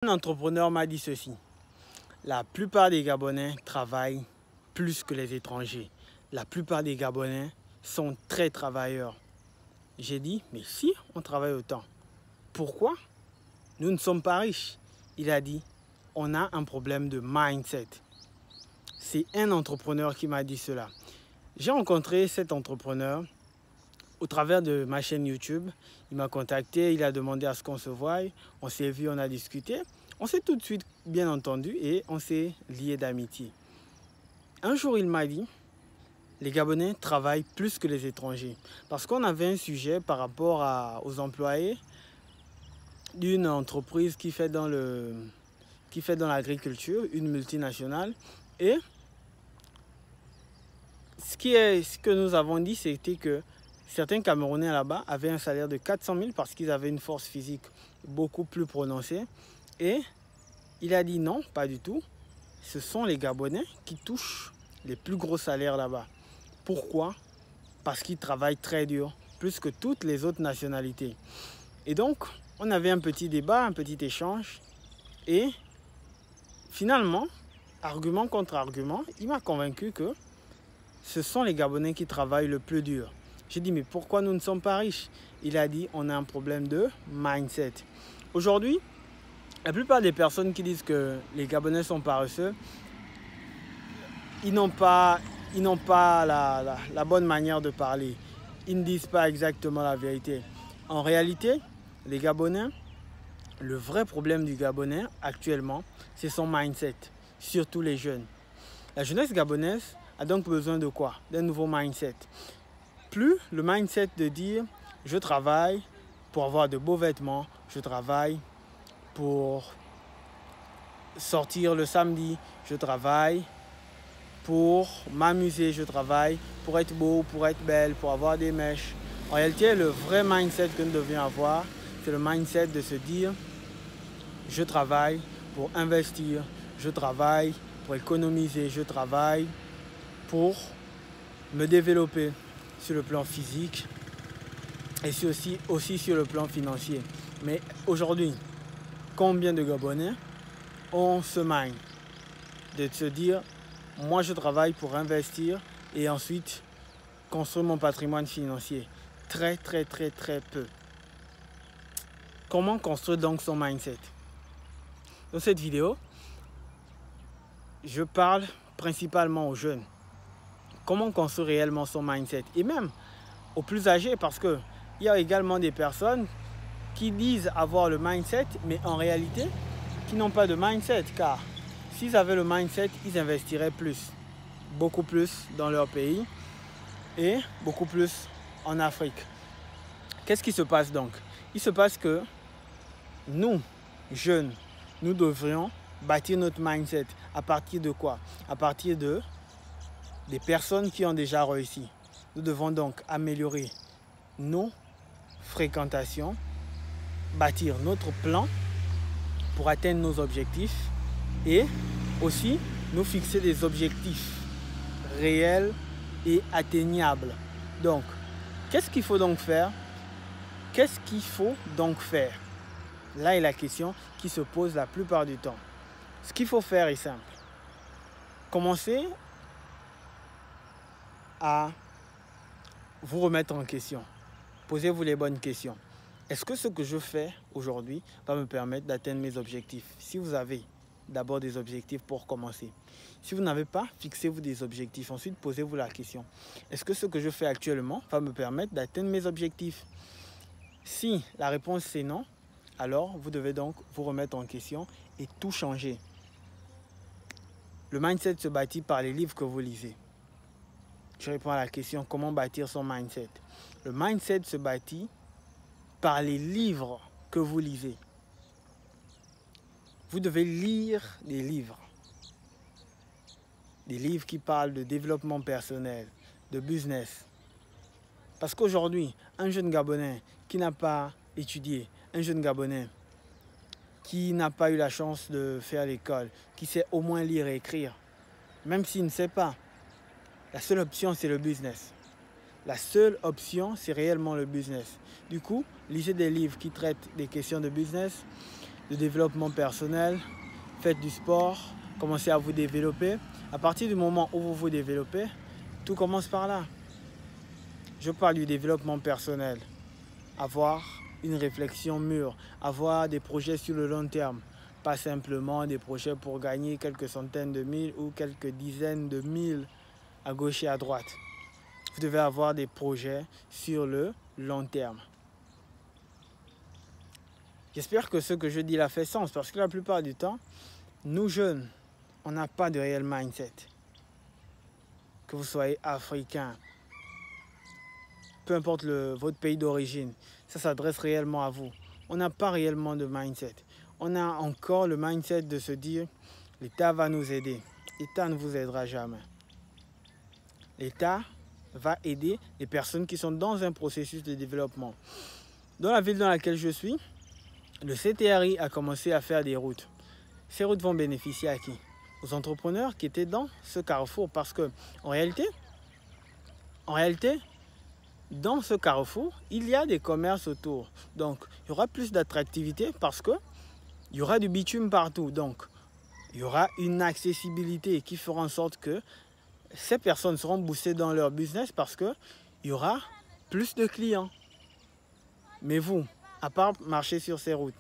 Un entrepreneur m'a dit ceci: la plupart des Gabonais travaillent plus que les étrangers. La plupart des Gabonais sont très travailleurs. J'ai dit, mais si on travaille autant, pourquoi nous ne sommes pas riches? Il a dit, on a un problème de mindset. C'est un entrepreneur qui m'a dit cela. J'ai rencontré cet entrepreneur au travers de ma chaîne YouTube. Il m'a contacté, il a demandé à ce qu'on se voie. On s'est vu, on a discuté. On s'est tout de suite bien entendu et on s'est liés d'amitié. Un jour, il m'a dit, les Gabonais travaillent plus que les étrangers. Parce qu'on avait un sujet par rapport aux employés d'une entreprise qui fait dans l'agriculture, une multinationale. Et ce que nous avons dit, c'était que certains Camerounais là-bas avaient un salaire de 400 000 parce qu'ils avaient une force physique beaucoup plus prononcée. Et il a dit non, pas du tout. Ce sont les Gabonais qui touchent les plus gros salaires là-bas. Pourquoi? Parce qu'ils travaillent très dur, plus que toutes les autres nationalités. Et donc, on avait un petit débat, un petit échange. Et finalement, argument contre argument, il m'a convaincu que ce sont les Gabonais qui travaillent le plus dur. J'ai dit, mais pourquoi nous ne sommes pas riches? Il a dit, on a un problème de mindset. Aujourd'hui, la plupart des personnes qui disent que les Gabonais sont paresseux, ils n'ont pas la bonne manière de parler. Ils ne disent pas exactement la vérité. En réalité, les Gabonais, le vrai problème du Gabonais actuellement, c'est son mindset, surtout les jeunes. La jeunesse gabonaise a donc besoin de quoi? D'un nouveau mindset. Plus le mindset de dire je travaille pour avoir de beaux vêtements, je travaille pour sortir le samedi, je travaille pour m'amuser, je travaille pour être beau, pour être belle, pour avoir des mèches. En réalité, le vrai mindset que nous devions avoir, c'est le mindset de se dire je travaille pour investir, je travaille pour économiser, je travaille pour me développer sur le plan physique et aussi sur le plan financier. Mais aujourd'hui, combien de Gabonais ont ce mind de se dire moi je travaille pour investir et ensuite construire mon patrimoine financier? Très peu. Comment construire donc son mindset? Dans cette vidéo, je parle principalement aux jeunes. Comment construire réellement son mindset? Et même aux plus âgés, parce qu'il y a également des personnes qui disent avoir le mindset, mais en réalité, qui n'ont pas de mindset. Car s'ils avaient le mindset, ils investiraient plus. Beaucoup plus dans leur pays et beaucoup plus en Afrique. Qu'est-ce qui se passe donc? Il se passe que nous, jeunes, nous devrions bâtir notre mindset. À partir de quoi? À partir des personnes qui ont déjà réussi. Nous devons donc améliorer nos fréquentations, bâtir notre plan pour atteindre nos objectifs et aussi nous fixer des objectifs réels et atteignables. Donc, qu'est-ce qu'il faut donc faire? Qu'est-ce qu'il faut donc faire? Là est la question qui se pose la plupart du temps. Ce qu'il faut faire est simple. Commencez à vous remettre en question. Posez-vous les bonnes questions. Est-ce que ce que je fais aujourd'hui va me permettre d'atteindre mes objectifs? Si vous avez d'abord des objectifs pour commencer. Si vous n'avez pas, fixez-vous des objectifs. Ensuite, posez-vous la question. Est-ce que ce que je fais actuellement va me permettre d'atteindre mes objectifs? Si la réponse c'est non, alors vous devez donc vous remettre en question et tout changer. Le mindset se bâtit par les livres que vous lisez. Je réponds à la question comment bâtir son mindset. Le mindset se bâtit par les livres que vous lisez. Vous devez lire des livres. Des livres qui parlent de développement personnel, de business. Parce qu'aujourd'hui, un jeune Gabonais qui n'a pas étudié, un jeune Gabonais qui n'a pas eu la chance de faire l'école, qui sait au moins lire et écrire, même s'il ne sait pas, la seule option c'est le business. La seule option c'est réellement le business. Du coup, lisez des livres qui traitent des questions de business. de développement personnel, faites du sport, commencez à vous développer. À partir du moment où vous vous développez, tout commence par là. Je parle du développement personnel. Avoir une réflexion mûre, avoir des projets sur le long terme. Pas simplement des projets pour gagner quelques centaines de mille ou quelques dizaines de mille à gauche et à droite. Vous devez avoir des projets sur le long terme. J'espère que ce que je dis là fait sens parce que la plupart du temps, nous jeunes, on n'a pas de réel mindset. Que vous soyez africain, peu importe votre pays d'origine, ça s'adresse réellement à vous. On n'a pas réellement de mindset. On a encore le mindset de se dire l'État va nous aider. L'État ne vous aidera jamais. L'État va aider les personnes qui sont dans un processus de développement. Dans la ville dans laquelle je suis, le CTRI a commencé à faire des routes. Ces routes vont bénéficier à qui? Aux entrepreneurs qui étaient dans ce carrefour. Parce que en réalité, dans ce carrefour, il y a des commerces autour. Donc, il y aura plus d'attractivité parce qu'il y aura du bitume partout. Donc, il y aura une accessibilité qui fera en sorte que ces personnes seront boostées dans leur business parce qu'il y aura plus de clients. Mais vous, à part marcher sur ces routes,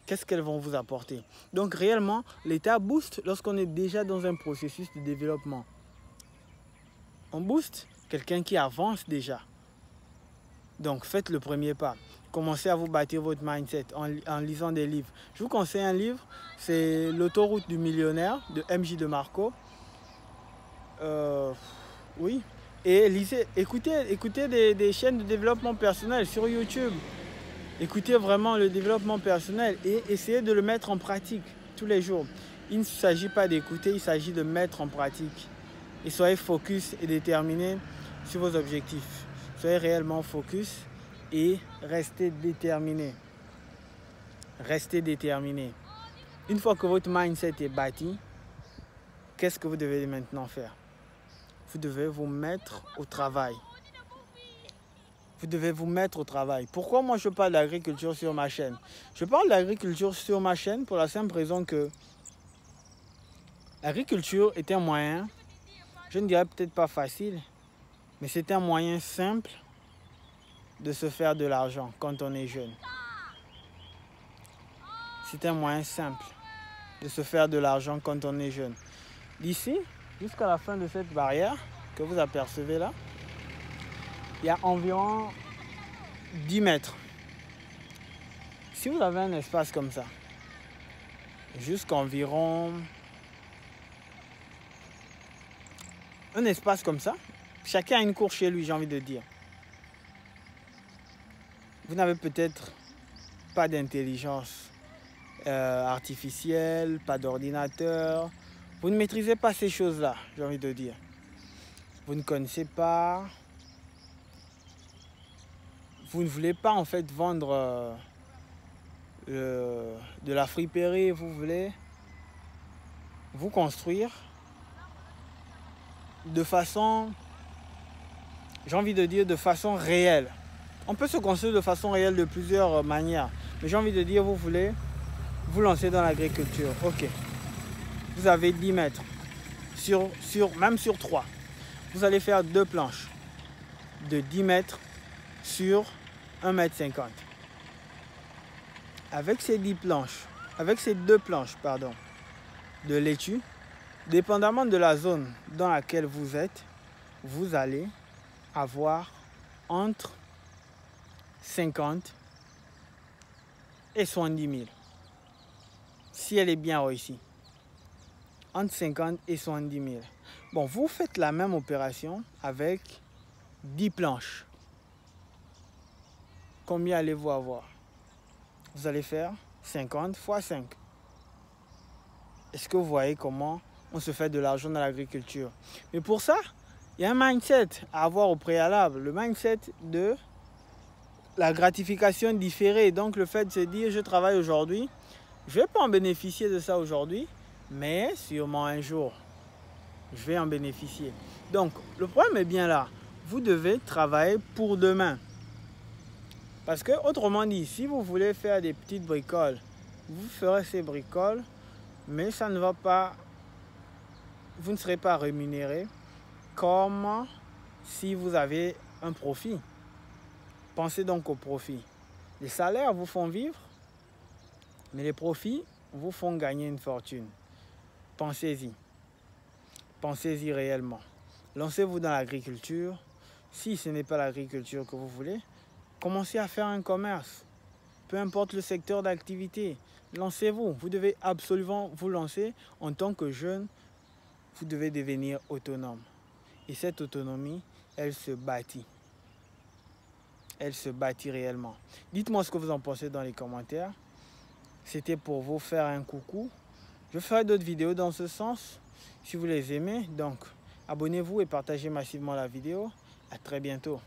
qu'est-ce qu'elles vont vous apporter? Donc, réellement, l'État booste lorsqu'on est déjà dans un processus de développement. On booste quelqu'un qui avance déjà. Donc, faites le premier pas. Commencez à vous bâtir votre mindset en lisant des livres. Je vous conseille un livre, c'est L'autoroute du millionnaire de M.J. DeMarco. Oui. Et lisez, écoutez des chaînes de développement personnel sur YouTube. Écoutez vraiment le développement personnel et essayez de le mettre en pratique tous les jours. Il ne s'agit pas d'écouter, il s'agit de mettre en pratique. Et soyez focus et déterminé sur vos objectifs. Soyez réellement focus et restez déterminé. Restez déterminé. Une fois que votre mindset est bâti, qu'est-ce que vous devez maintenant faire? Vous devez vous mettre au travail. Vous devez vous mettre au travail. Pourquoi moi je parle d'agriculture sur ma chaîne? Je parle d'agriculture sur ma chaîne pour la simple raison que l'agriculture est un moyen, je ne dirais peut-être pas facile, mais c'est un moyen simple de se faire de l'argent quand on est jeune. C'est un moyen simple de se faire de l'argent quand on est jeune. D'ici jusqu'à la fin de cette barrière que vous apercevez là, il y a environ 10 mètres. Si vous avez un espace comme ça, jusqu'environ un espace comme ça, chacun a une cour chez lui, j'ai envie de dire. Vous n'avez peut-être pas d'intelligence artificielle, pas d'ordinateur. Vous ne maîtrisez pas ces choses-là, j'ai envie de dire. Vous ne connaissez pas. Vous ne voulez pas en fait vendre de la friperie. Vous voulez vous construire de façon, j'ai envie de dire, de façon réelle. On peut se construire de façon réelle de plusieurs manières. Mais j'ai envie de dire, vous voulez vous lancer dans l'agriculture. Ok. Vous avez 10 mètres. Même sur 3. Vous allez faire 2 planches de 10 mètres sur 1,50 m. Avec ces 2 planches, de laitue, dépendamment de la zone dans laquelle vous êtes, vous allez avoir entre 50 et 70 000. Si elle est bien réussie. Entre 50 et 70 000. Bon, vous faites la même opération avec 10 planches. Combien allez-vous avoir? Vous allez faire 50 x 5. Est-ce que vous voyez comment on se fait de l'argent dans l'agriculture? Mais pour ça, il y a un mindset à avoir au préalable. Le mindset de la gratification différée. Donc le fait de se dire, je travaille aujourd'hui, je ne vais pas en bénéficier de ça aujourd'hui, mais sûrement un jour, je vais en bénéficier. Donc le problème est bien là. Vous devez travailler pour demain. Parce que, autrement dit, si vous voulez faire des petites bricoles vous ferez ces bricoles, mais ça ne va pas, vous ne serez pas rémunéré comme si vous avez un profit. Pensez donc au profit. Les salaires vous font vivre, mais les profits vous font gagner une fortune. Pensez-y. Pensez-y réellement. Lancez-vous dans l'agriculture. Si ce n'est pas l'agriculture que vous voulez, commencez à faire un commerce. Peu importe le secteur d'activité, lancez-vous. Vous devez absolument vous lancer en tant que jeune. Vous devez devenir autonome. Et cette autonomie, elle se bâtit. Elle se bâtit réellement. Dites-moi ce que vous en pensez dans les commentaires. C'était pour vous faire un coucou. Je ferai d'autres vidéos dans ce sens, si vous les aimez. Donc, abonnez-vous et partagez massivement la vidéo. À très bientôt.